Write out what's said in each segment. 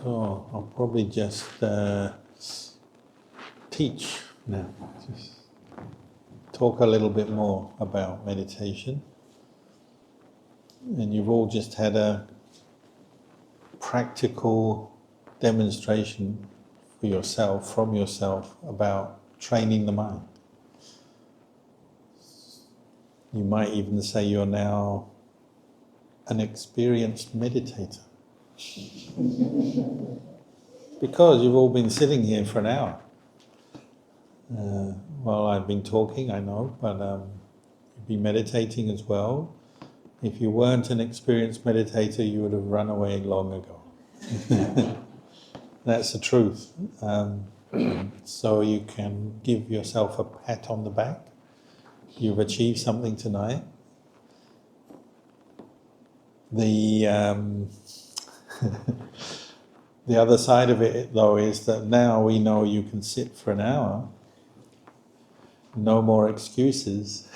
So I'll probably just teach now, just talk a little bit more about meditation. And you've all just had a practical demonstration for yourself, from yourself, about training the mind. You might even say you're now an experienced meditator. Because you've all been sitting here for an hour. While I've been talking, I know, but you've been meditating as well. If you weren't an experienced meditator, you would have run away long ago. That's the truth. So you can give yourself a pat on the back. You've achieved something tonight. The other side of it, though, is that now we know you can sit for an hour. No more excuses.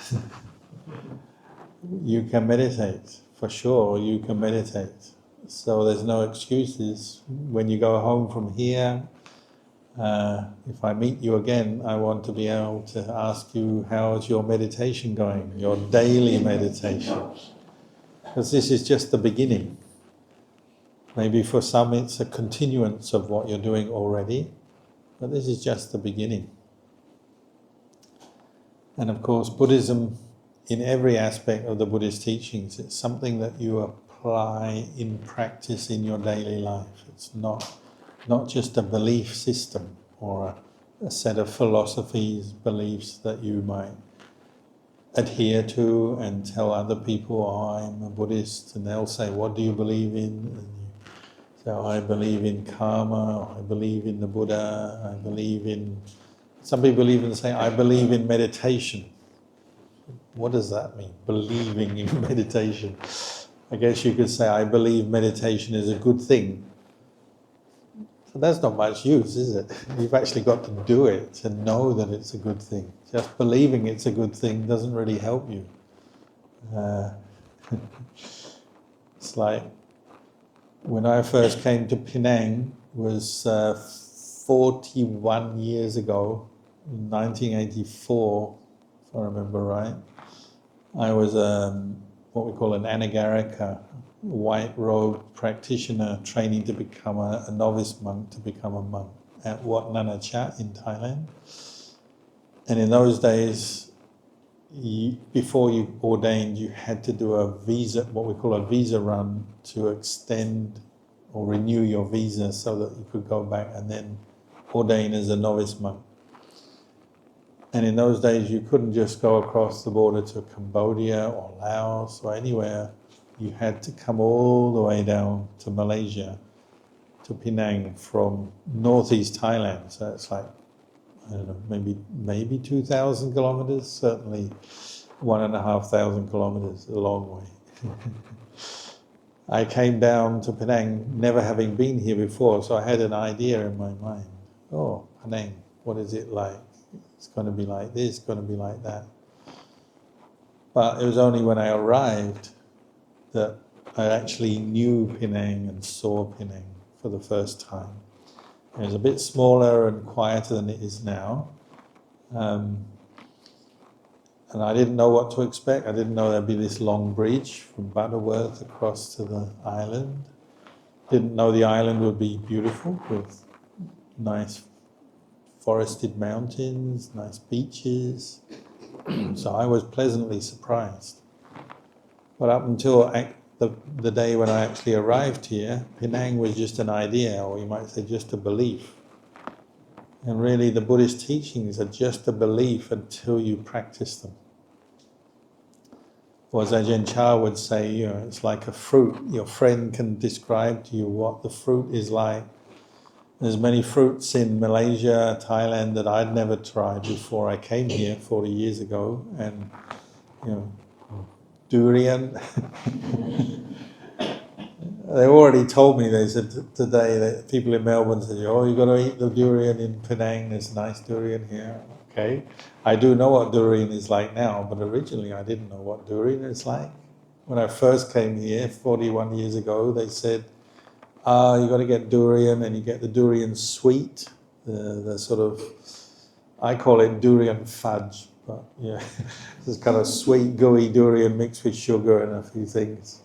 You can meditate, for sure, you can meditate. So there's no excuses. When you go home from here, if I meet you again, I want to be able to ask you, how's your meditation going, your daily meditation? Because this is just the beginning. Maybe for some it's a continuance of what you're doing already, but this is just the beginning. And of course, Buddhism, in every aspect of the Buddhist teachings, it's something that you apply in practice in your daily life. It's not just a belief system or a set of philosophies, beliefs that you might adhere to and tell other people, oh, I'm a Buddhist, and they'll say, what do you believe in? And you say, oh, I believe in karma, or I believe in the Buddha, I believe in... Some people even say, I believe in meditation. What does that mean, believing in meditation? I guess you could say, I believe meditation is a good thing. So that's not much use, is it? You've actually got to do it to know that it's a good thing. Just believing it's a good thing doesn't really help you. It's like when I first came to Penang, was 41 years ago, in 1984, if I remember right. I was what we call an anagarika, white robe practitioner training to become a novice monk, to become a monk at Wat Nana Chat in Thailand. And in those days, before you ordained, you had to do a visa, what we call a visa run, to extend or renew your visa so that you could go back and then ordain as a novice monk. And in those days, you couldn't just go across the border to Cambodia or Laos or anywhere. You had to come all the way down to Malaysia, to Penang, from northeast Thailand. So it's like, I don't know, maybe 2,000 kilometers, certainly 1,500 kilometers, a long way. I came down to Penang, never having been here before, so I had an idea in my mind. Oh, Penang, what is it like? It's going to be like this, it's going to be like that. But it was only when I arrived that I actually knew Penang and saw Penang for the first time. It was a bit smaller and quieter than it is now. And I didn't know what to expect. I didn't know there'd be this long bridge from Butterworth across to the island. Didn't know the island would be beautiful with nice forested mountains, nice beaches. So I was pleasantly surprised. But up until the day when I actually arrived here, Penang was just an idea, or you might say just a belief. And really the Buddhist teachings are just a belief until you practice them. Or as Ajahn Chah would say, it's like a fruit. Your friend can describe to you what the fruit is like. There's many fruits in Malaysia, Thailand that I'd never tried before I came here 40 years ago. And, durian. They already told me, they said today, that people in Melbourne said, oh, you've got to eat the durian in Penang, there's nice durian here. Okay, I do know what durian is like now, but originally I didn't know what durian is like. When I first came here 41 years ago, they said, you got to get durian, and you get the durian sweet, the sort of, I call it durian fudge, but yeah, this kind of sweet, gooey durian mixed with sugar and a few things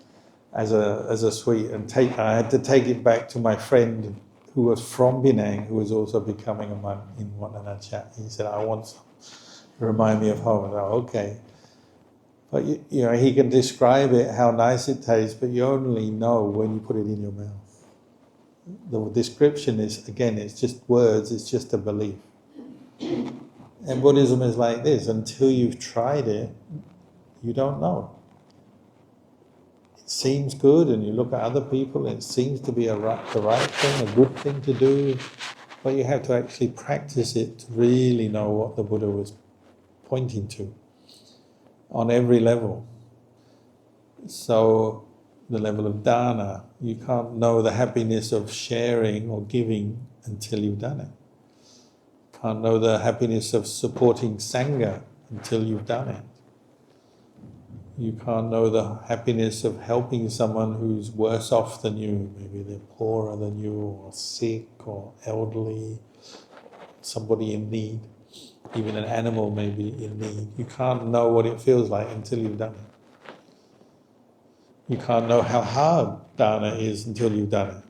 as a sweet. And I had to take it back to my friend who was from Penang, who was also becoming a monk in Watanachat. He said, I want some. Remind me of home. And I said, okay. But you know, he can describe it, how nice it tastes, but you only know when you put it in your mouth. The description is, again, it's just words, it's just a belief. And Buddhism is like this: until you've tried it, you don't know. It seems good, and you look at other people, and it seems to be the right thing, a good thing to do, but you have to actually practice it to really know what the Buddha was pointing to on every level. So the level of Danna, you can't know the happiness of sharing or giving until you've done it. Can't know the happiness of supporting Sangha until you've done it. You can't know the happiness of helping someone who's worse off than you. Maybe they're poorer than you, or sick, or elderly, somebody in need. Even an animal may be in need. You can't know what it feels like until you've done it. You can't know how hard Danna is until you've done it.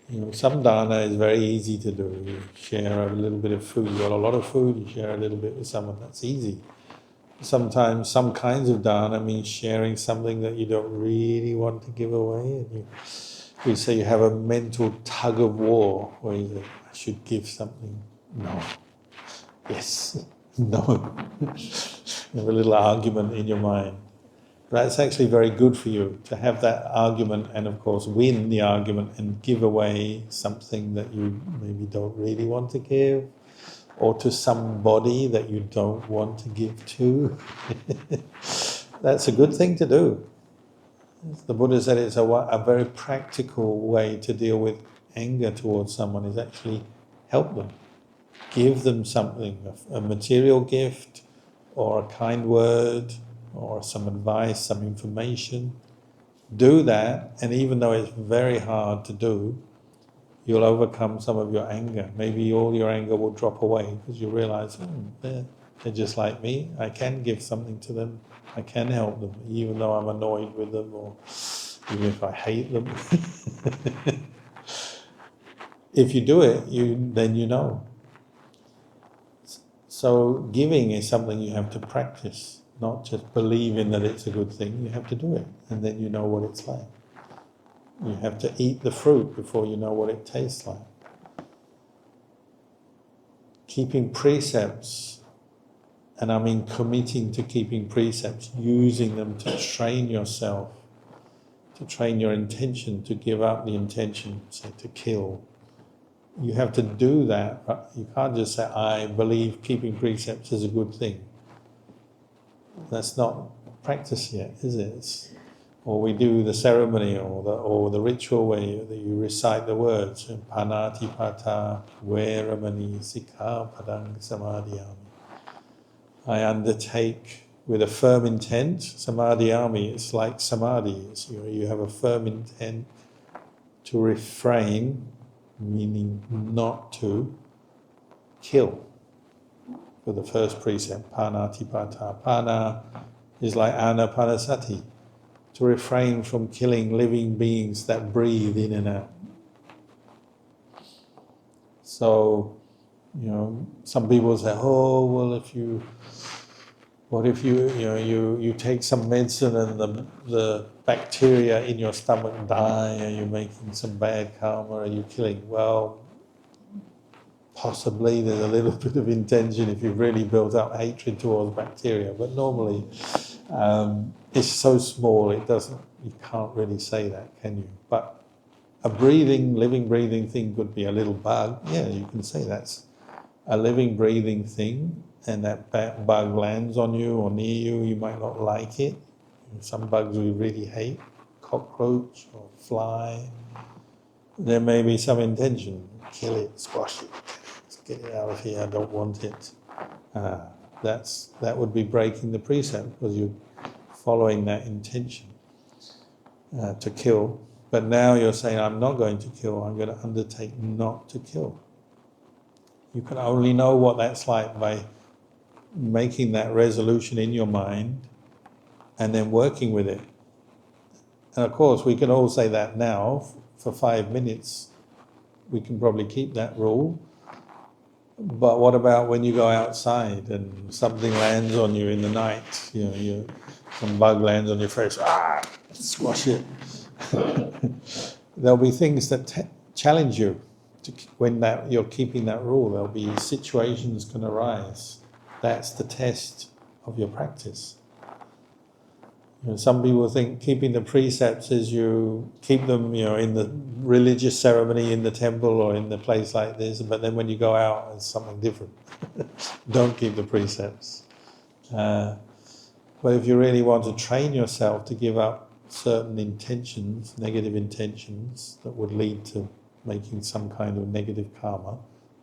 You know, some Danna is very easy to do. You share a little bit of food. You've got a lot of food, you share a little bit with someone. That's easy. Sometimes some kinds of Danna means sharing something that you don't really want to give away. And you say you have a mental tug of war where you say, I should give something. No. Yes. No. You have a little argument in your mind. That's actually very good for you, to have that argument and, of course, win the argument and give away something that you maybe don't really want to give, or to somebody that you don't want to give to. That's a good thing to do. The Buddha said it's a very practical way to deal with anger towards someone, is actually help them. Give them something, a material gift, or a kind word, or some advice, some information. Do that, and even though it's very hard to do, you'll overcome some of your anger. Maybe all your anger will drop away because you realize, they're just like me. I can give something to them. I can help them, even though I'm annoyed with them, or even if I hate them. If you do it, then you know. So giving is something you have to practice, not just believing that it's a good thing. You have to do it, and then you know what it's like. You have to eat the fruit before you know what it tastes like. Keeping precepts, and I mean committing to keeping precepts, using them to train yourself, to train your intention, to give up the intention, say, to kill. You have to do that. You can't just say, I believe keeping precepts is a good thing. That's not practice yet, is it? Or we do the ceremony or the ritual where you recite the words, Panatipata Veramani Sikkhapadang Samadhiyami. I undertake with a firm intent. Samadhiyami, it's like samadhi. You have a firm intent to refrain, meaning not to kill. For the first precept, Panatipata. Pana is like anapanasati, to refrain from killing living beings that breathe in and out. So, some people say, oh, well, you take some medicine and the bacteria in your stomach die, and you're making some bad karma, are you killing? Well, possibly there's a little bit of intention if you've really built up hatred towards bacteria, but normally it's so small you can't really say that, can you? But a living breathing thing could be a little bug. Yeah, you can say that's a living breathing thing, and that bug lands on you or near you, you might not like it. Some bugs we really hate, cockroach or fly. There may be some intention, kill it, squash it, let's get it out of here, I don't want it. That would be breaking the precept, because you're following that intention to kill. But now you're saying, I'm not going to kill, I'm going to undertake not to kill. You can only know what that's like by making that resolution in your mind and then working with it. And of course, we can all say that now. For 5 minutes, we can probably keep that rule. But what about when you go outside and something lands on you in the night? Some bug lands on your face, squash it. There'll be things that challenge you when you're keeping that rule. There'll be situations can arise. That's the test of your practice. Some people think keeping the precepts is you keep them, in the religious ceremony in the temple or in the place like this, but then when you go out, it's something different. Don't keep the precepts. But if you really want to train yourself to give up certain intentions, negative intentions that would lead to making some kind of negative karma,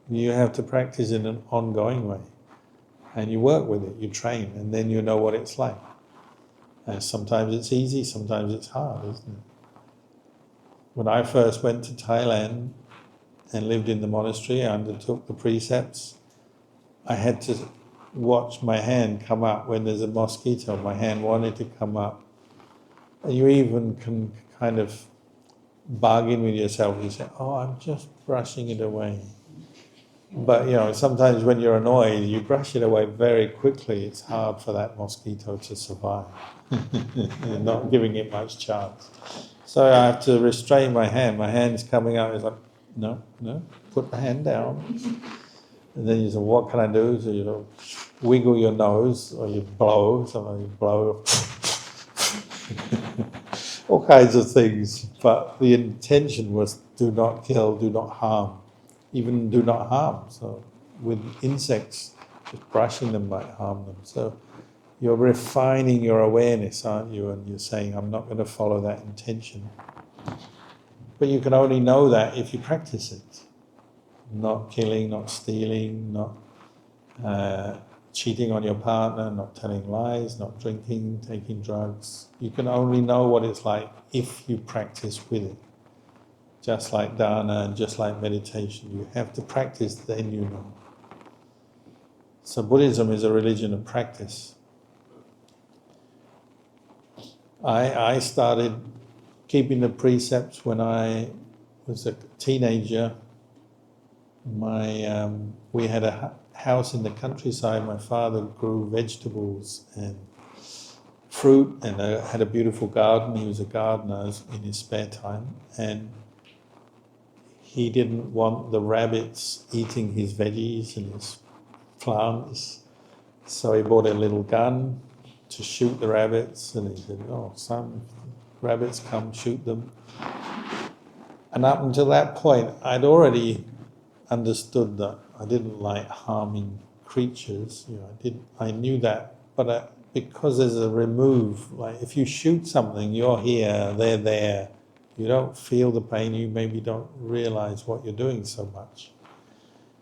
you have to practice in an ongoing way. And you work with it, you train, and then you know what it's like. Sometimes it's easy, sometimes it's hard, isn't it? When I first went to Thailand and lived in the monastery, I undertook the precepts. I had to watch my hand come up when there's a mosquito. My hand wanted to come up. And you even can kind of bargain with yourself. You say, I'm just brushing it away. But, sometimes when you're annoyed, you brush it away very quickly. It's hard for that mosquito to survive. You're not giving it much chance. So I have to restrain my hand. My hand's coming out. It's like, no, put the hand down. And then you say, what can I do? So you wiggle your nose, or you blow. Sometimes you blow. All kinds of things. But the intention was do not kill, do not harm. Even do not harm. So with insects, just brushing them might harm them. So you're refining your awareness, aren't you? And you're saying, I'm not going to follow that intention. But you can only know that if you practice it. Not killing, not stealing, not cheating on your partner, not telling lies, not drinking, taking drugs. You can only know what it's like if you practice with it. Just like Danna and just like meditation, you have to practice, then you know. So Buddhism is a religion of practice. I started keeping the precepts when I was a teenager. We had a house in the countryside. My father grew vegetables and fruit and had a beautiful garden. He was a gardener in his spare time, and he didn't want the rabbits eating his veggies and his plants, so he bought a little gun to shoot the rabbits, and he said, son, if rabbits come, shoot them. And up until that point, I'd already understood that I didn't like harming creatures. I knew that, but because there's a remove, like if you shoot something, you're here, they're there. You don't feel the pain, you maybe don't realize what you're doing so much.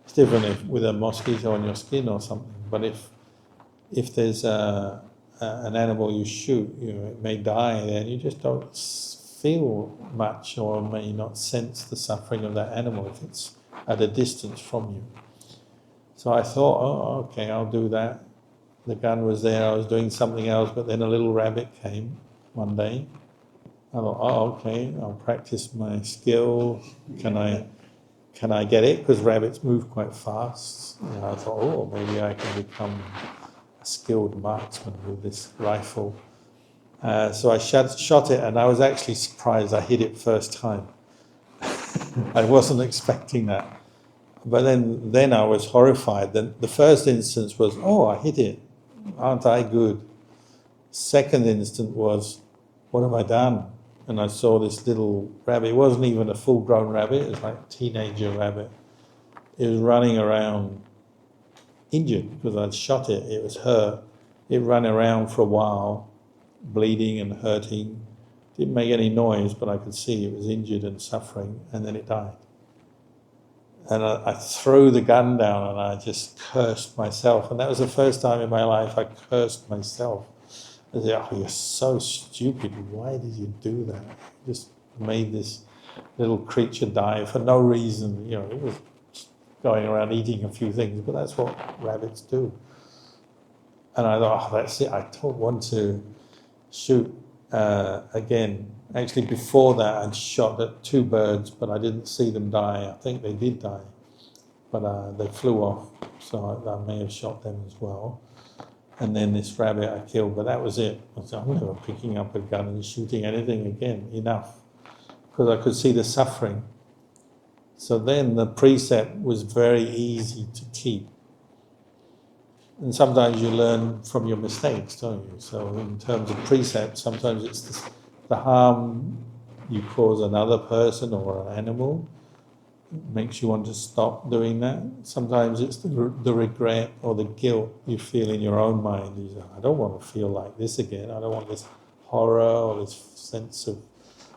It's different with a mosquito on your skin or something, but if there's an animal you shoot, it may die there, and you just don't feel much or may not sense the suffering of that animal if it's at a distance from you. So I thought, okay, I'll do that. The gun was there, I was doing something else, but then a little rabbit came one day. I thought, okay, I'll practice my skill. Can I get it? Because rabbits move quite fast. I thought, maybe I can become a skilled marksman with this rifle. So I shot it, and I was actually surprised I hit it first time. I wasn't expecting that. But then I was horrified. The first instance was, I hit it. Aren't I good? Second instant was, what have I done? And I saw this little rabbit. It wasn't even a full-grown rabbit. It was like a teenager rabbit. It was running around injured because I'd shot it. It was hurt. It ran around for a while, bleeding and hurting. Didn't make any noise, but I could see it was injured and suffering, and then it died. And I threw the gun down and I just cursed myself. And that was the first time in my life I cursed myself. I said, you're so stupid. Why did you do that? Just made this little creature die for no reason. It was going around eating a few things, but that's what rabbits do. And I thought, that's it, I don't want to shoot again. Actually, before that, I'd shot at 2 birds, but I didn't see them die. I think they did die, but they flew off, so I may have shot them as well. And then this rabbit I killed, but that was it. I said, I'm never picking up a gun and shooting anything again, enough. Because I could see the suffering. So then the precept was very easy to keep. And sometimes you learn from your mistakes, don't you? So in terms of precept, sometimes it's the harm you cause another person or an animal. It makes you want to stop doing that. Sometimes it's the regret or the guilt you feel in your own mind. You say, I don't want to feel like this again. I don't want this horror or this sense of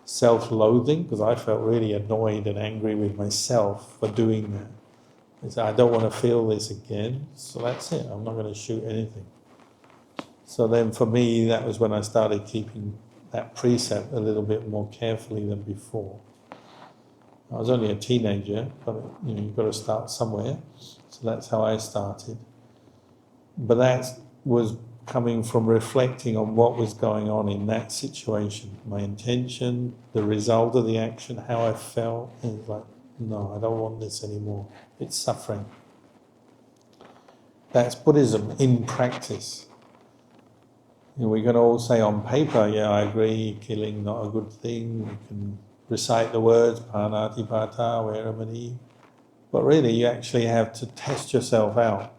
self-loathing, because I felt really annoyed and angry with myself for doing that. I said, I don't want to feel this again, so that's it. I'm not going to shoot anything. So then for me, that was when I started keeping that precept a little bit more carefully than before. I was only a teenager, but you've got to start somewhere. So that's how I started. But that was coming from reflecting on what was going on in that situation, my intention, the result of the action, how I felt. And it's like, no, I don't want this anymore. It's suffering. That's Buddhism in practice. We can all say on paper, yeah, I agree, killing not a good thing. We can recite the words, panatipata, veramani. But really, you actually have to test yourself out.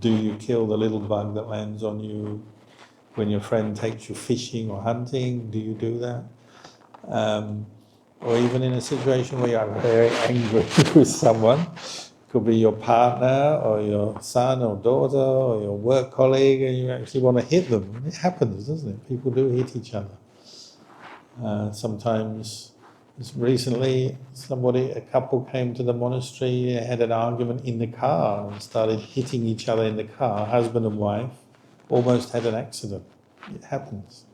Do you kill the little bug that lands on you when your friend takes you fishing or hunting? Do you do that? Or even in a situation where you're very angry with someone, could be your partner or your son or daughter or your work colleague, and you actually want to hit them. It happens, doesn't it? People do hit each other. Sometimes, recently, a couple came to the monastery, had an argument in the car and started hitting each other in the car, husband and wife, almost had an accident. It happens.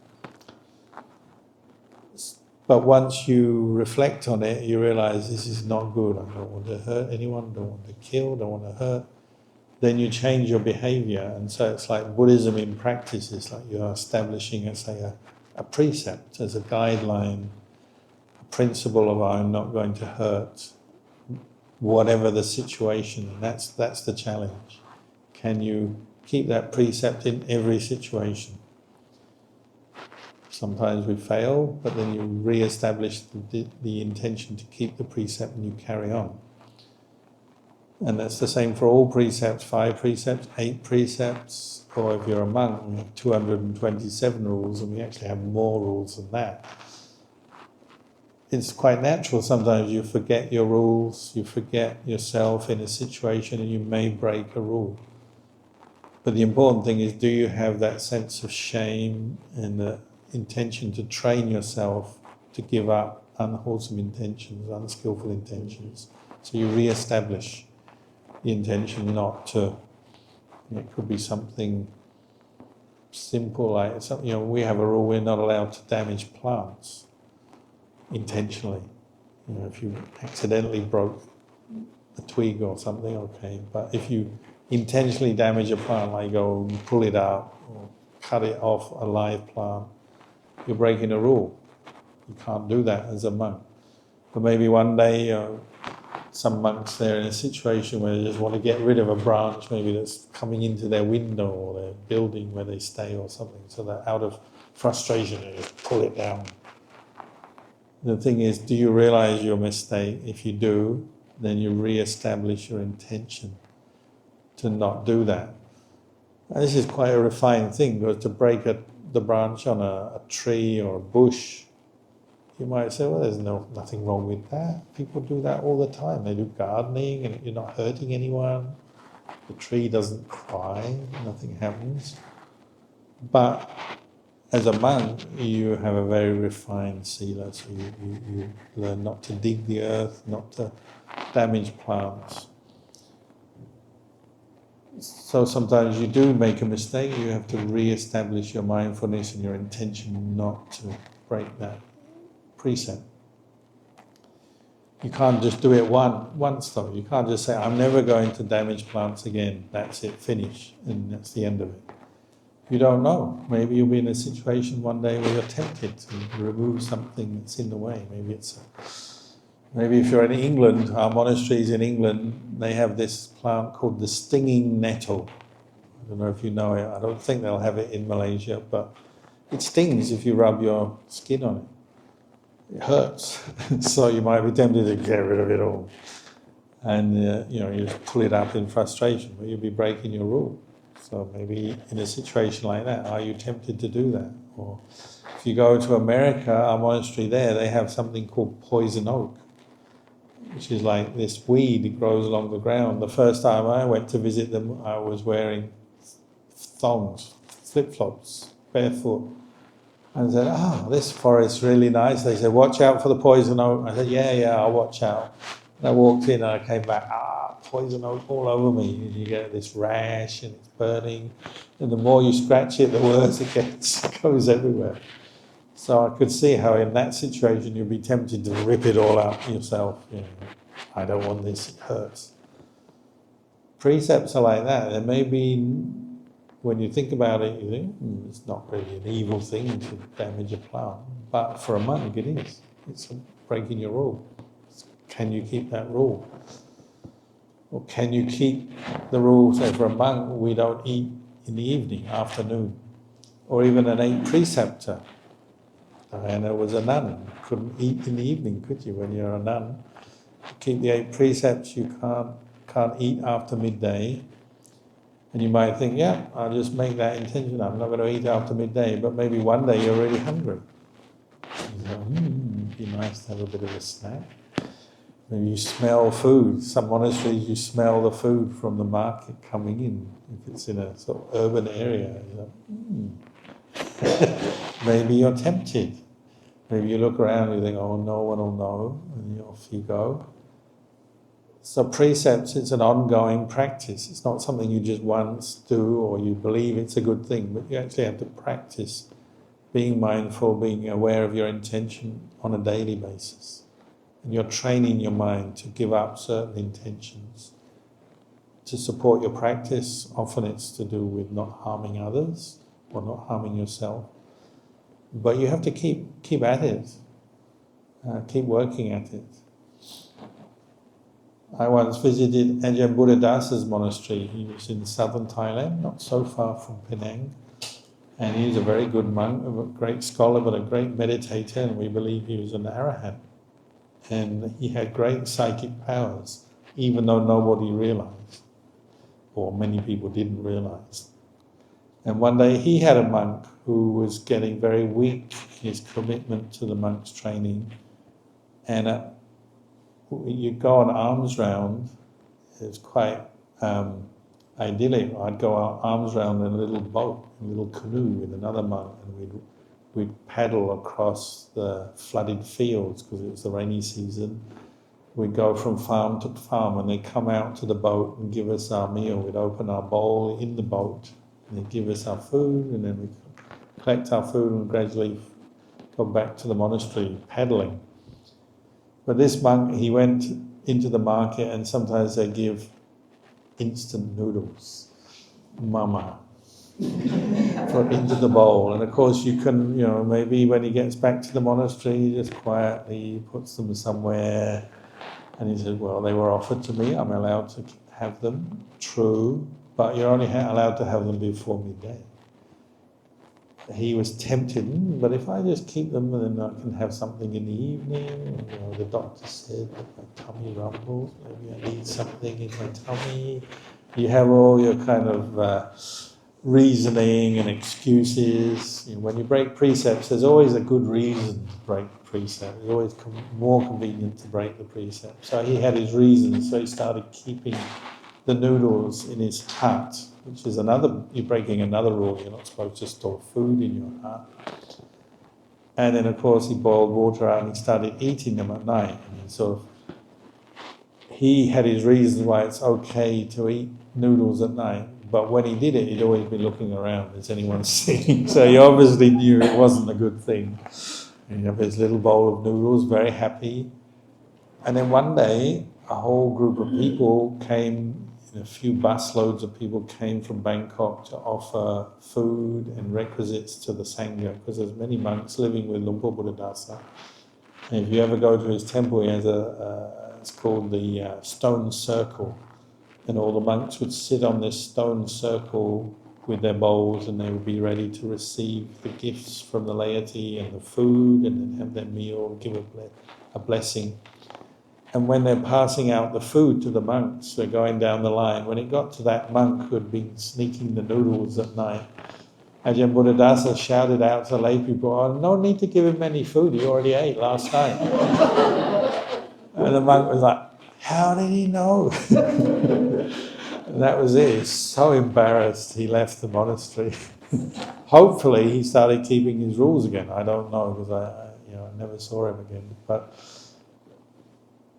But once you reflect on it, you realize this is not good. I don't want to hurt anyone, don't want to kill, don't want to hurt. Then you change your behavior. And so it's like Buddhism in practice. It's like you're establishing, a precept as a guideline, a principle of I'm not going to hurt, whatever the situation. And that's the challenge. Can you keep that precept in every situation? Sometimes we fail, but then you re-establish the intention to keep the precept and you carry on. And that's the same for all precepts, 5 precepts, 8 precepts, or if you're a monk, we have 227 rules, and we actually have more rules than that. It's quite natural, sometimes you forget your rules, you forget yourself in a situation and you may break a rule. But the important thing is, do you have that sense of shame and the intention to train yourself to give up unwholesome intentions, unskillful intentions. So you re-establish the intention not to, it could be something simple like, we have a rule, we're not allowed to damage plants intentionally. If you accidentally broke a twig or something, okay, but if you intentionally damage a plant, like go and pull it out or cut it off a live plant, you're breaking a rule. You can't do that as a monk. But maybe one day, some monks, they're in a situation where they just want to get rid of a branch, maybe that's coming into their window or their building where they stay or something, so that out of frustration they just pull it down. The thing is, do you realize your mistake? If you do, then you re-establish your intention to not do that. And this is quite a refined thing, because to break the branch on a tree or a bush, you might say, well, there's nothing wrong with that. People do that all the time. They do gardening and you're not hurting anyone. The tree doesn't cry, nothing happens. But as a monk, you have a very refined sila, so you learn not to dig the earth, not to damage plants. So sometimes you do make a mistake, you have to re-establish your mindfulness and your intention not to break that precept. You can't just do it once though. You can't just say, I'm never going to damage plants again. That's it, finish, and that's the end of it. You don't know. Maybe you'll be in a situation one day where you're tempted to remove something that's in the way. Maybe if you're in England, our monasteries in England, they have this plant called the stinging nettle. I don't know if you know it. I don't think they'll have it in Malaysia, but it stings if you rub your skin on it. It hurts. So you might be tempted to get rid of it all. And you just pull it up in frustration, but you'll be breaking your rule. So maybe in a situation like that, are you tempted to do that? Or if you go to America, our monastery there, they have something called poison oak, which is like this weed. It grows along the ground. The first time I went to visit them, I was wearing thongs, flip-flops, barefoot. And I said, oh, this forest's really nice. They said, watch out for the poison oak. I said, yeah, I'll watch out. And I walked in and I came back, poison oak all over me. And you get this rash and it's burning. And the more you scratch it, the worse it gets. It goes everywhere. So I could see how in that situation you'd be tempted to rip it all out yourself. I don't want this, it hurts. Precepts are like that. There may be, when you think about it, you think, it's not really an evil thing to damage a plant. But for a monk it is. It's breaking your rule. Can you keep that rule? Or can you keep the rule, say for a monk, we don't eat in the evening, afternoon? Or even an 8 preceptor. Diana was a nun. You couldn't eat in the evening, could you, when you're a nun? To keep the 8 precepts, you can't eat after midday. And you might think, yeah, I'll just make that intention. I'm not going to eat after midday, but maybe one day you're really hungry. You go, it'd be nice to have a bit of a snack. Maybe you smell food. Some monasteries, you smell the food from the market coming in. If it's in a sort of urban area, maybe you're tempted. Maybe you look around and you think, oh, no one will know, and off you go. So precepts, it's an ongoing practice. It's not something you just once do or you believe it's a good thing, but you actually have to practice being mindful, being aware of your intention on a daily basis. And you're training your mind to give up certain intentions. To support your practice, often it's to do with not harming others or not harming yourself. But you have to keep at it, keep working at it. I once visited Ajahn Buddhadasa's monastery. He was in southern Thailand, not so far from Penang. And he's a very good monk, a great scholar, but a great meditator, and we believe he was an arahant. And he had great psychic powers, even though nobody realized, or many people didn't realize. And one day he had a monk who was getting very weak in his commitment to the monk's training. And you go on alms round, it's quite idyllic. I'd go on alms round in a little boat, a little canoe with another monk, and we'd paddle across the flooded fields because it was the rainy season. We'd go from farm to farm and they'd come out to the boat and give us our meal. We'd open our bowl in the boat and they'd give us our food, and then we'd collect our food and gradually go back to the monastery paddling. But this monk, he went into the market and sometimes they give instant noodles, mama, into the bowl. And of course you can, maybe when he gets back to the monastery, he just quietly puts them somewhere. And he said, well, they were offered to me, I'm allowed to have them, true, but you're only allowed to have them before midday. He was tempted, but if I just keep them and then I can have something in the evening, the doctor said that my tummy rumbles, maybe I need something in my tummy. You have all your kind of reasoning and excuses. When you break precepts, there's always a good reason to break the precept. It's always more convenient to break the precept. So he had his reasons, so he started keeping the noodles in his hut, which is you're breaking another rule. You're not supposed to store food in your hut. And then of course he boiled water out and he started eating them at night. And he had his reasons why it's okay to eat noodles at night, but when he did it, he'd always be looking around, is anyone seeing? So he obviously knew it wasn't a good thing. And you have his little bowl of noodles, very happy. And then one day, a whole group of people came, a few busloads of people came from Bangkok to offer food and requisites to the Sangha, because there's many monks living with Luang Por Buddhadasa. And if you ever go to his temple, he has it's called the stone circle. And all the monks would sit on this stone circle with their bowls, and they would be ready to receive the gifts from the laity and the food, and then have their meal, give a blessing. And when they're passing out the food to the monks, they're going down the line. When it got to that monk who had been sneaking the noodles at night, Ajahn Buddhadasa shouted out to lay people, "Oh, no need to give him any food, he already ate last night." And the monk was like, "How did he know?" And that was it. He's so embarrassed, he left the monastery. Hopefully he started keeping his rules again. I don't know, because I never saw him again. But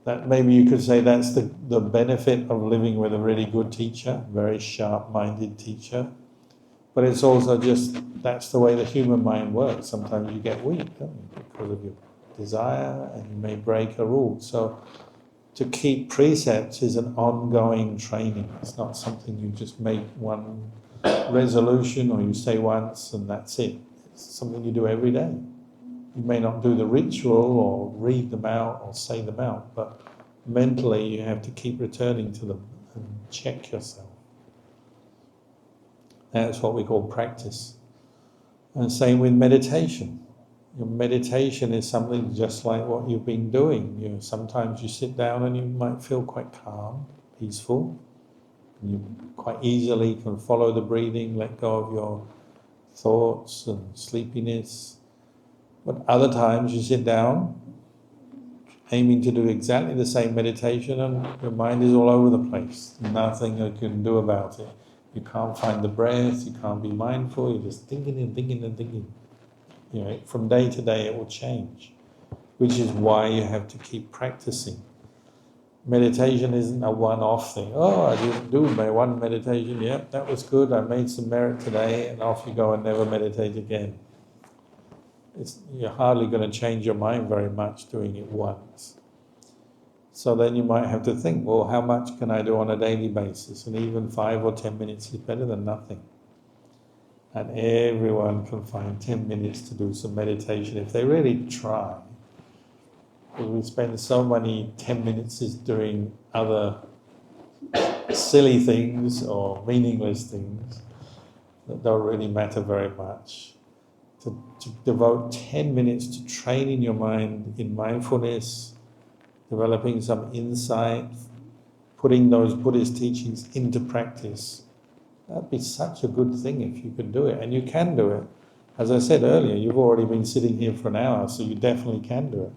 that maybe you could say that's the benefit of living with a really good teacher, very sharp-minded teacher. But it's also just, that's the way the human mind works. Sometimes you get weak, don't you, because of your desire, and you may break a rule. So to keep precepts is an ongoing training. It's not something you just make one resolution or you say once and that's it. It's something you do every day. You may not do the ritual or read them out or say them out, but mentally you have to keep returning to them and check yourself. That's what we call practice. And same with meditation. Your meditation is something just like what you've been doing. Sometimes you sit down and you might feel quite calm, peaceful. And you quite easily can follow the breathing, let go of your thoughts and sleepiness. But other times you sit down, aiming to do exactly the same meditation, and your mind is all over the place. Nothing you can do about it. You can't find the breath, you can't be mindful, you're just thinking and thinking and thinking. From day to day it will change, which is why you have to keep practicing. Meditation isn't a one-off thing. Oh, I didn't do my one meditation, yep, that was good, I made some merit today, and off you go and never meditate again. You're hardly going to change your mind very much doing it once. So then you might have to think, well, how much can I do on a daily basis? And even 5 or 10 minutes is better than nothing. And everyone can find 10 minutes to do some meditation if they really try. Because we spend so many 10 minutes is doing other silly things or meaningless things that don't really matter very much. To devote 10 minutes to training your mind in mindfulness, developing some insight, putting those Buddhist teachings into practice, that'd be such a good thing if you could do it. And you can do it. As I said earlier, you've already been sitting here for an hour, so you definitely can do it.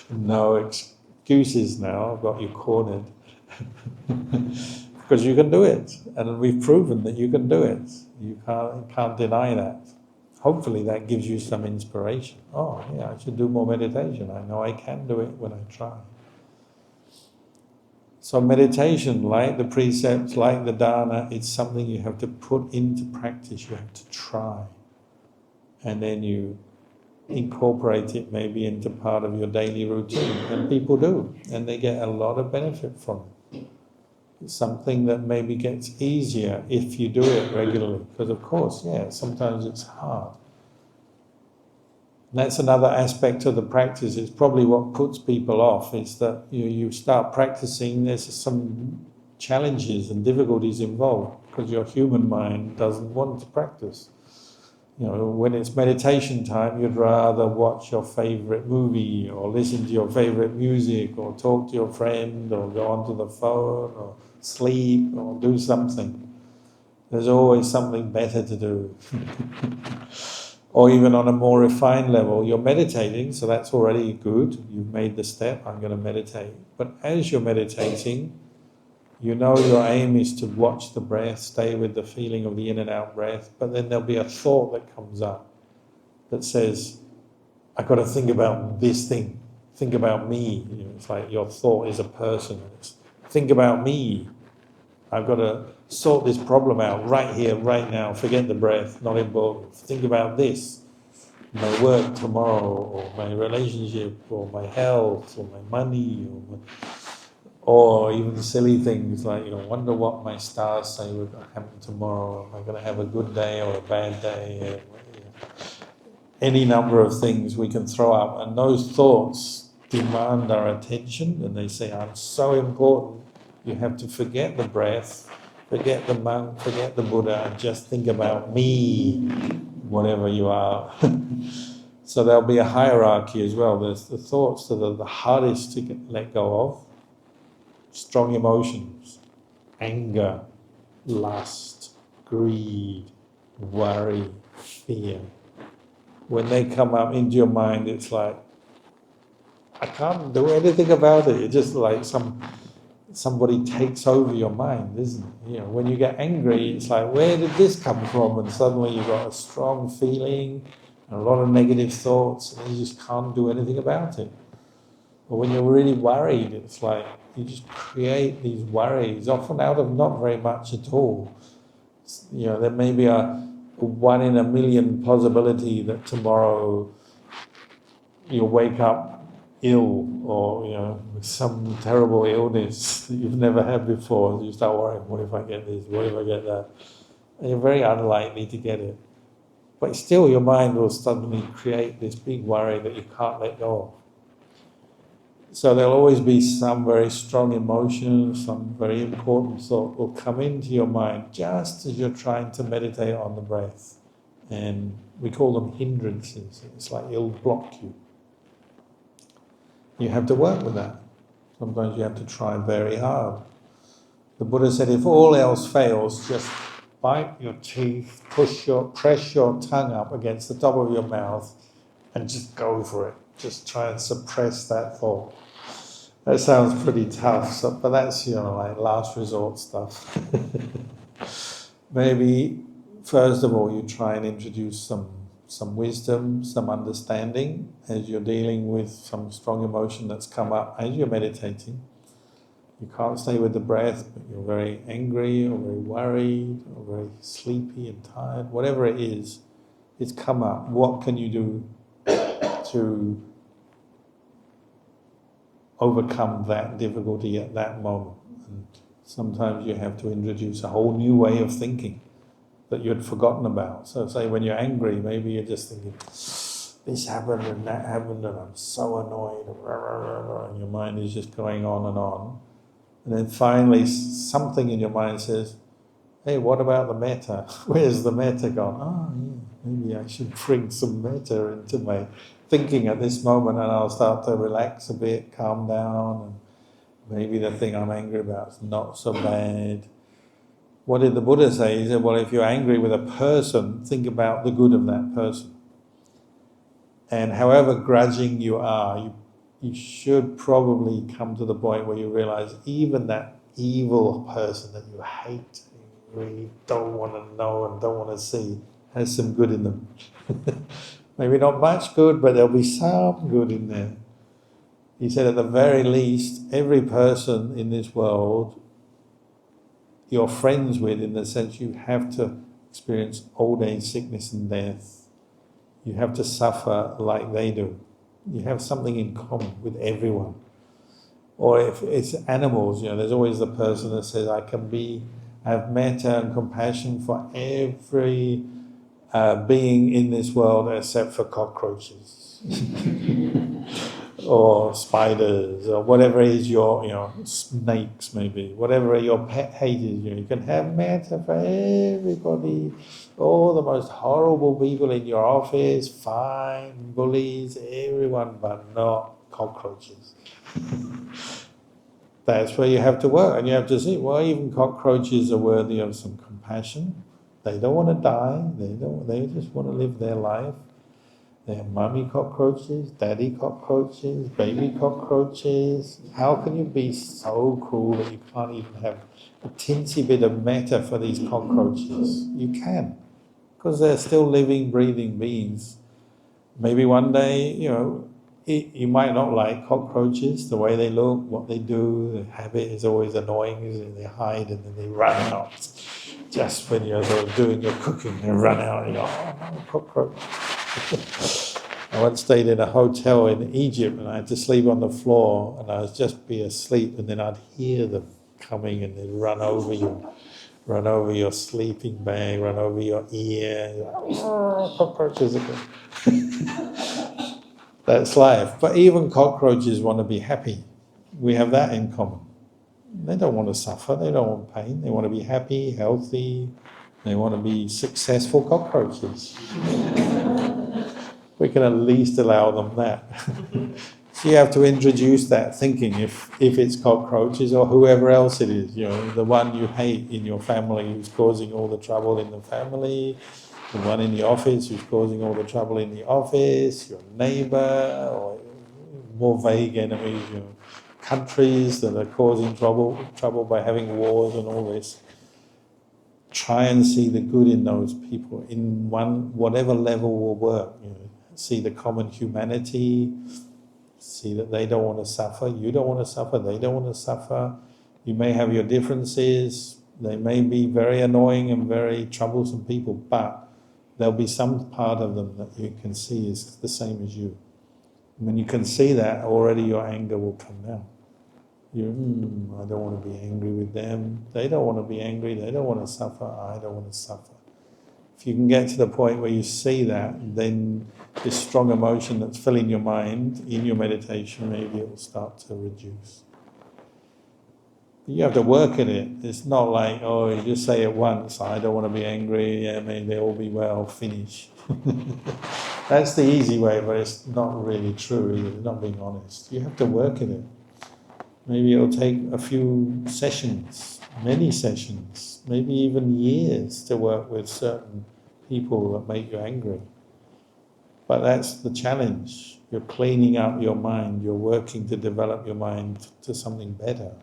No excuses now, I've got you cornered. Because you can do it, and we've proven that you can do it. You can't deny that. Hopefully that gives you some inspiration. Oh yeah, I should do more meditation. I know I can do it when I try. So meditation, like the precepts, like the Danna, it's something you have to put into practice, you have to try. And then you incorporate it maybe into part of your daily routine. And people do, and they get a lot of benefit from it. It's something that maybe gets easier if you do it regularly. Because of course, sometimes it's hard. And that's another aspect of the practice. It's probably what puts people off, is that you start practicing, there's some challenges and difficulties involved, because your human mind doesn't want to practice. When it's meditation time, you'd rather watch your favourite movie, or listen to your favourite music, or talk to your friend, or go onto the phone, or sleep, or do something. There's always something better to do. Or even on a more refined level, you're meditating, so that's already good. You've made the step, I'm going to meditate. But as you're meditating, your aim is to watch the breath, stay with the feeling of the in and out breath, but then there'll be a thought that comes up that says, I've got to think about this thing, think about me. It's like your thought is a person. It's, think about me. I've got to sort this problem out right here, right now. Forget the breath, not important. Think about this. my work tomorrow, or my relationship, or my health, or my money, or even silly things like, wonder what my stars say would happen tomorrow. Am I going to have a good day or a bad day? Any number of things we can throw up, and those thoughts demand our attention, and they say, I'm so important, you have to forget the breath, forget the monk, forget the Buddha, and just think about me, whatever you are. So there'll be a hierarchy as well. There's the thoughts that are the hardest to let go of. Strong emotions, anger, lust, greed, worry, fear. When they come up into your mind, it's like, I can't do anything about it. It's just like somebody takes over your mind, isn't it? When you get angry, it's like, where did this come from? And suddenly you've got a strong feeling, and a lot of negative thoughts, and you just can't do anything about it. Or when you're really worried, it's like you just create these worries, often out of not very much at all. There may be a 1 in a million possibility that tomorrow you'll wake up ill, or with some terrible illness that you've never had before. You start worrying, what if I get this, what if I get that? And you're very unlikely to get it. But still your mind will suddenly create this big worry that you can't let go of. So there'll always be some very strong emotion, some very important thought will come into your mind just as you're trying to meditate on the breath. And we call them hindrances. It's like it'll block you. You have to work with that. Sometimes you have to try very hard. The Buddha said, if all else fails, just bite your teeth, press your tongue up against the top of your mouth, and just go for it. Just try and suppress that thought. That sounds pretty tough, but that's, like last resort stuff. Maybe, first of all, you try and introduce some wisdom, some understanding as you're dealing with some strong emotion that's come up as you're meditating. You can't stay with the breath, but you're very angry or very worried or very sleepy and tired. Whatever it is, it's come up. What can you do to overcome that difficulty at that moment? And sometimes you have to introduce a whole new way of thinking that you'd forgotten about. So say when you're angry, maybe you're just thinking, this happened and that happened and I'm so annoyed, and your mind is just going on and on. And then finally something in your mind says, hey, what about the metta? Where's the metta gone? Oh, yeah, maybe I should bring some metta into my thinking at this moment, and I'll start to relax a bit, calm down, and maybe the thing I'm angry about is not so bad. What did the Buddha say? He said, well, if you're angry with a person, think about the good of that person. And however grudging you are, you should probably come to the point where you realize even that evil person that you hate, you really don't want to know and don't want to see, has some good in them. Maybe not much good, but there'll be some good in there. He said, at the very least, every person in this world you're friends with, in the sense you have to experience old age, sickness and death. You have to suffer like they do. You have something in common with everyone. Or if it's animals, there's always the person that says, I have metta and compassion for every being in this world except for cockroaches. Or spiders, or whatever is your, snakes maybe, whatever your pet hate is, you can have metta for everybody, all the most horrible people in your office, fine, bullies, everyone, but not cockroaches. That's where you have to work, and you have to see, well, even cockroaches are worthy of some compassion. They don't want to die, they just want to live their life. They have mummy cockroaches, daddy cockroaches, baby cockroaches. How can you be so cruel that you can't even have a teensy bit of metta for these cockroaches? You can, because they're still living, breathing beings. Maybe one day, you might not like cockroaches, the way they look, what they do. The habit is always annoying, isn't it? They hide and then they run out. Just when you're sort of doing your cooking, they run out and you go, oh no, cockroach. I once stayed in a hotel in Egypt and I had to sleep on the floor and I was just be asleep and then I'd hear them coming and they'd run over your sleeping bag, run over your ear, like, cockroaches again. That's life. But even cockroaches want to be happy. We have that in common. They don't want to suffer, they don't want pain, they want to be happy, healthy, they want to be successful cockroaches. We can at least allow them that. So you have to introduce that thinking if it's cockroaches or whoever else it is, the one you hate in your family who's causing all the trouble in the family, the one in the office who's causing all the trouble in the office, your neighbor, or more vague enemies, countries that are causing trouble by having wars and all this. Try and see the good in those people in whatever level will work. See the common humanity, see that they don't want to suffer, you don't want to suffer, they don't want to suffer. You may have your differences, they may be very annoying and very troublesome people, but there'll be some part of them that you can see is the same as you. When you can see that, already your anger will come down. I don't want to be angry with them, they don't want to be angry, they don't want to suffer, I don't want to suffer. If you can get to the point where you see that, then this strong emotion that's filling your mind in your meditation, maybe it will start to reduce. But you have to work at it. It's not like, you just say it once, I don't want to be angry, may they all be well, finish. That's the easy way, but it's not really true either, it's not being honest. You have to work at it. Maybe it'll take a few sessions, many sessions, maybe even years to work with certain people that make you angry. But that's the challenge. You're cleaning up your mind, you're working to develop your mind to something better,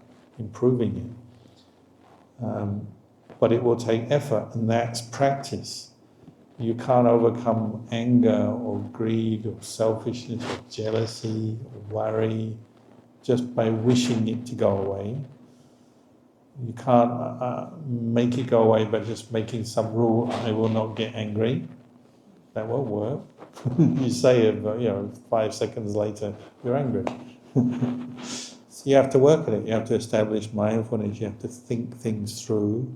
improving it. But it will take effort, and that's practice. You can't overcome anger or greed or selfishness or jealousy or worry just by wishing it to go away. You can't make it go away by just making some rule, I will not get angry. That won't work. You say it, but 5 seconds later, you're angry. So you have to work at it. You have to establish mindfulness. You have to think things through,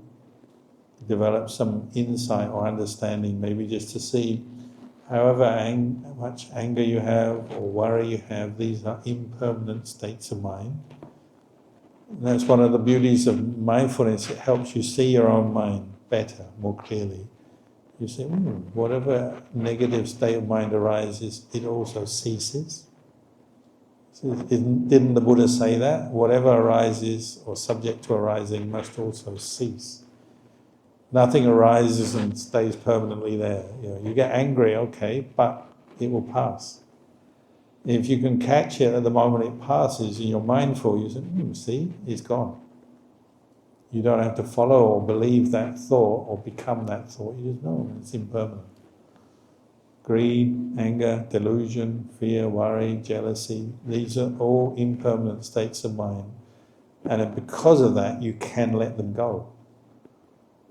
develop some insight or understanding, maybe just to see however much anger you have or worry you have, these are impermanent states of mind. And that's one of the beauties of mindfulness. It helps you see your own mind better, more clearly. You say, whatever negative state of mind arises, it also ceases. So didn't the Buddha say that? Whatever arises or subject to arising must also cease. Nothing arises and stays permanently there. You get angry, okay, but it will pass. If you can catch it at the moment it passes and you're mindful, you say, see, it's gone. You don't have to follow or believe that thought or become that thought. You just know it's impermanent. Greed, anger, delusion, fear, worry, jealousy, these are all impermanent states of mind. And because of that, you can let them go.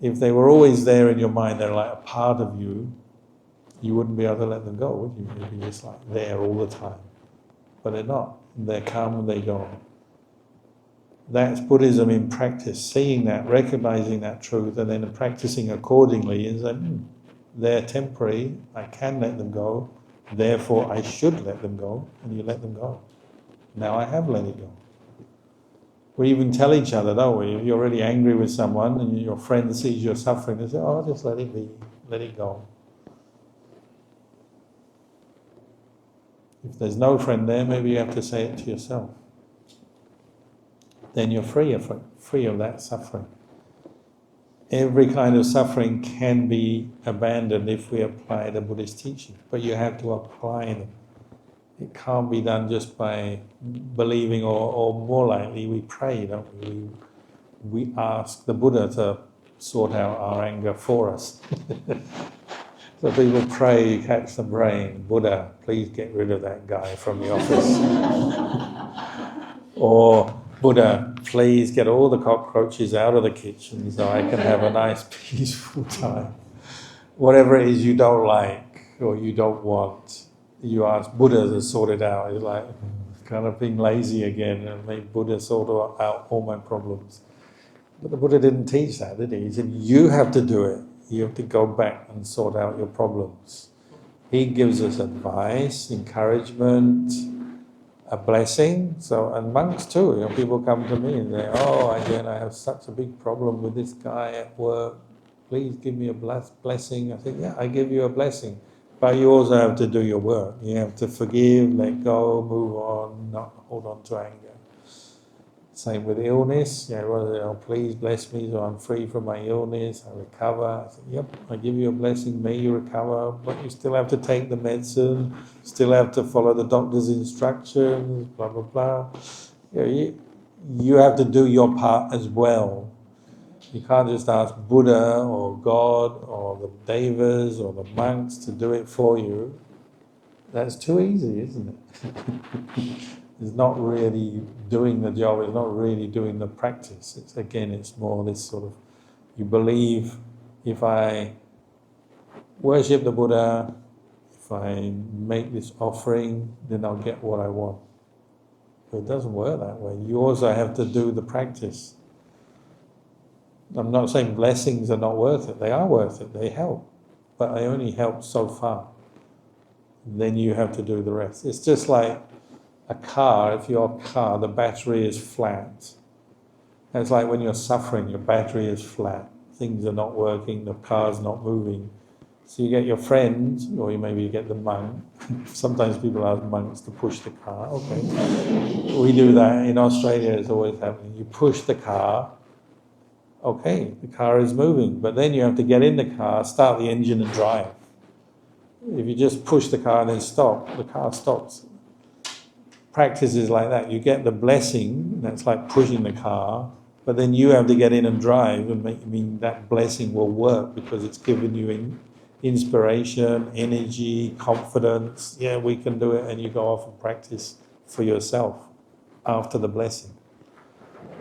If they were always there in your mind, they're like a part of you, you wouldn't be able to let them go, would you? You'd be just like there all the time. But they're not. They come and they go. That's Buddhism in practice, seeing that, recognizing that truth, and then practicing accordingly is that they're temporary, I can let them go, therefore I should let them go, and you let them go. Now I have let it go. We even tell each other, don't we? If you're really angry with someone and your friend sees you're suffering, they say, just let it be, let it go. If there's no friend there, maybe you have to say it to yourself. Then you're free of that suffering. Every kind of suffering can be abandoned if we apply the Buddhist teaching, but you have to apply them. It can't be done just by believing, or more likely we pray, don't we? We ask the Buddha to sort out our anger for us. So people pray, catch the brain, Buddha, please get rid of that guy from the office. Or, Buddha, please get all the cockroaches out of the kitchen so I can have a nice peaceful time. Whatever it is you don't like, or you don't want, you ask Buddha to sort it out. It's like kind of being lazy again and make Buddha sort out all my problems. But the Buddha didn't teach that, did he? He said, you have to do it. You have to go back and sort out your problems. He gives us advice, encouragement, a blessing. So, and monks too, people come to me and say, oh, again, I have such a big problem with this guy at work. Please give me a blessing. I say, yeah, I give you a blessing. But you also have to do your work. You have to forgive, let go, move on, not hold on to anger. Same with illness. Please bless me so I'm free from my illness, I recover. I say, yep, I give you a blessing, may you recover, but you still have to take the medicine, still have to follow the doctor's instructions, blah, blah, blah. You have to do your part as well. You can't just ask Buddha or God or the devas or the monks to do it for you. That's too easy, isn't it? It's not really doing the job, it's not really doing the practice. It's more this sort of, you believe, if I worship the Buddha, if I make this offering, then I'll get what I want. But it doesn't work that way. You also have to do the practice. I'm not saying blessings are not worth it. They are worth it, they help. But they only help so far. Then you have to do the rest. It's just like a car, if your car, the battery is flat. It's like when you're suffering, your battery is flat. Things are not working, the car's not moving. So you get your friends, or maybe you get the monk. Sometimes people ask monks to push the car. Okay, we do that. In Australia, it's always happening. You push the car, okay, the car is moving. But then you have to get in the car, start the engine and drive. If you just push the car and then stop, the car stops. Practice is like that. You get the blessing, that's like pushing the car, but then you have to get in and drive and that blessing will work because it's given you inspiration, energy, confidence. Yeah, we can do it, and you go off and practice for yourself after the blessing.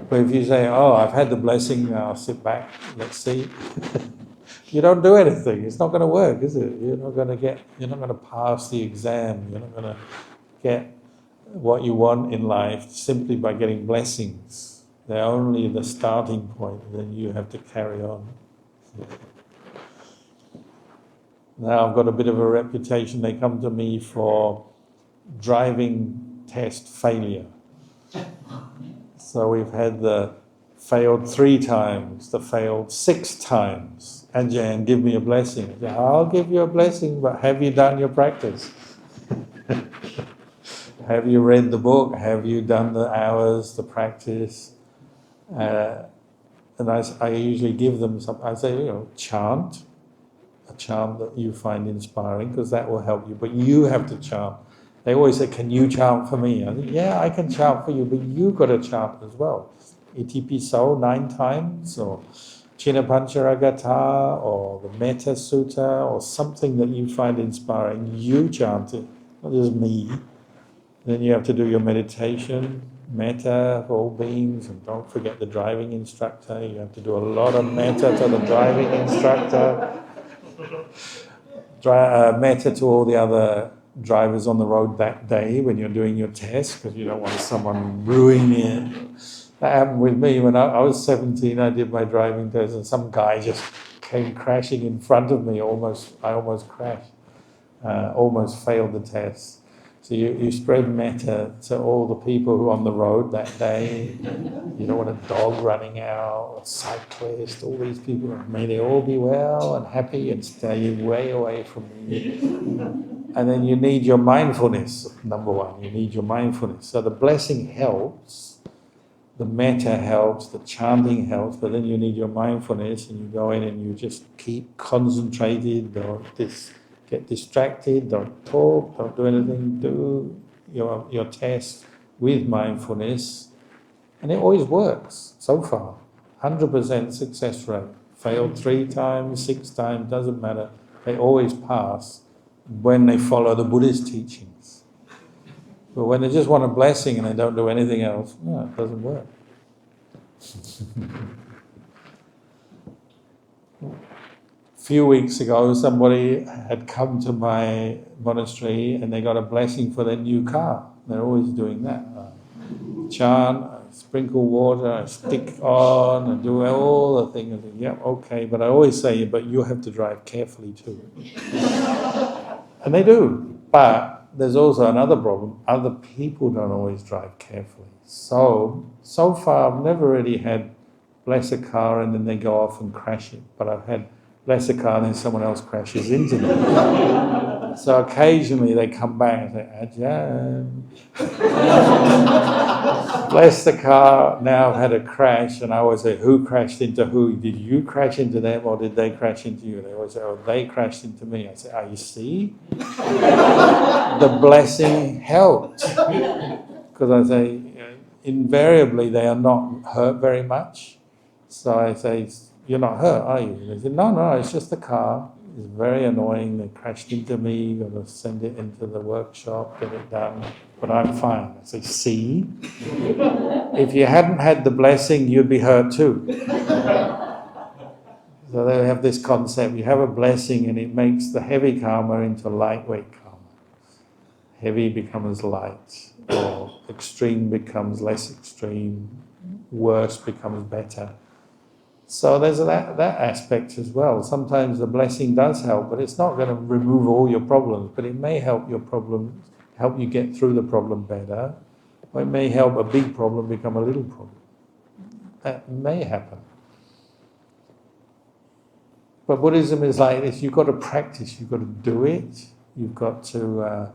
But if you say, oh, I've had the blessing, now I'll sit back, let's see. You don't do anything, it's not going to work, is it? You're not going to pass the exam, you're not going to get what you want in life simply by getting blessings. They're only the starting point, then you have to carry on. Now I've got a bit of a reputation. They come to me for driving test failure. So we've had the failed 3 times, the failed 6 times. Ajahn, give me a blessing. I'll give you a blessing, but have you done your practice? Have you read the book? Have you done the hours, the practice? And I usually give them some, I say, chant, a chant that you find inspiring, because that will help you. But you have to chant. They always say, can you chant for me? I think, yeah, I can chant for you, but you got to chant as well. Iti Piso 9 times, or Chinapancharagata, or the Metta Sutta, or something that you find inspiring. You chant it, not just me. Then you have to do your meditation, metta for all beings, and don't forget the driving instructor. You have to do a lot of metta to the driving instructor. Metta to all the other drivers on the road that day when you're doing your test, because you don't want someone ruining it. That happened with me when I was 17. I did my driving test, and some guy just came crashing in front of me. I almost crashed. Almost failed the test. So you spread metta to all the people who are on the road that day. You don't want a dog running out, a cyclist, all these people. May they all be well and happy and stay way away from me. And then you need your mindfulness, number 1. You need your mindfulness. So the blessing helps, the metta helps, the chanting helps, but then you need your mindfulness, and you go in and you just keep concentrated, get distracted, don't talk, don't do anything, do your test with mindfulness. And it always works, so far. 100% success rate. Failed 3 times, 6 times, doesn't matter. They always pass when they follow the Buddhist teachings. But when they just want a blessing and they don't do anything else, no, it doesn't work. few weeks ago, somebody had come to my monastery and they got a blessing for their new car. They're always doing that. Chant, sprinkle water, stick on, and do all the things. Yeah, okay, but I always say, but you have to drive carefully too. And they do. But there's also another problem. Other people don't always drive carefully. So far I've never really had bless a car and then they go off and crash it. But I've had bless a car and then someone else crashes into them. So occasionally they come back and say, Ajahn, bless the car, now I've had a crash, and I always say, who crashed into who? Did you crash into them or did they crash into you? They always say, oh, they crashed into me. I say, you see? The blessing helped. Because I say, invariably they are not hurt very much. So I say, you're not hurt, are you? They say, no, it's just the car. It's very annoying. They crashed into me. Got to send it into the workshop, get it done. But I'm fine. I say, see? If you hadn't had the blessing, you'd be hurt too. So they have this concept. You have a blessing and it makes the heavy karma into lightweight karma. Heavy becomes light. Or extreme becomes less extreme. Worse becomes better. So there's that aspect as well. Sometimes the blessing does help, but it's not going to remove all your problems, but it may help your problems, help you get through the problem better, or it may help a big problem become a little problem. That may happen. But Buddhism is like this, you've got to practice, you've got to do it, you've got to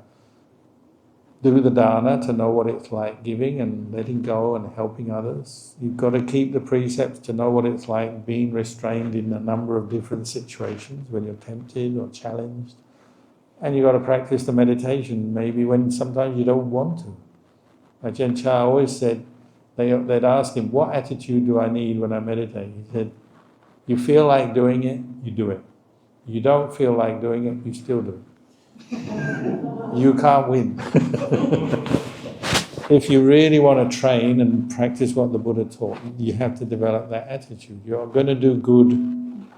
do the Danna to know what it's like giving and letting go and helping others. You've got to keep the precepts to know what it's like being restrained in a number of different situations when you're tempted or challenged. And you've got to practice the meditation maybe when sometimes you don't want to. Ajahn Chah always said, they'd ask him, what attitude do I need when I meditate? He said, you feel like doing it, you do it. You don't feel like doing it, you still do it. You can't win. If you really want to train and practice what the Buddha taught, you have to develop that attitude. You're going to do good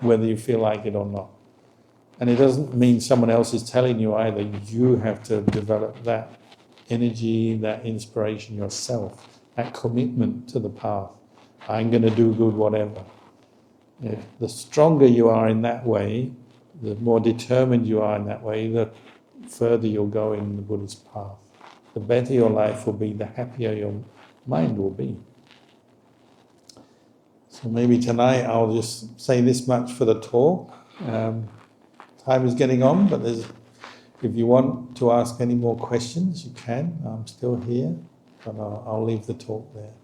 whether you feel like it or not. And it doesn't mean someone else is telling you either. You have to develop that energy, that inspiration yourself, that commitment to the path. I'm going to do good whatever. The stronger you are in that way, the more determined you are in that way, the further you'll go in the Buddha's path. The better your life will be, the happier your mind will be. So maybe tonight I'll just say this much for the talk. Time is getting on, but if you want to ask any more questions, you can. I'm still here, but I'll leave the talk there.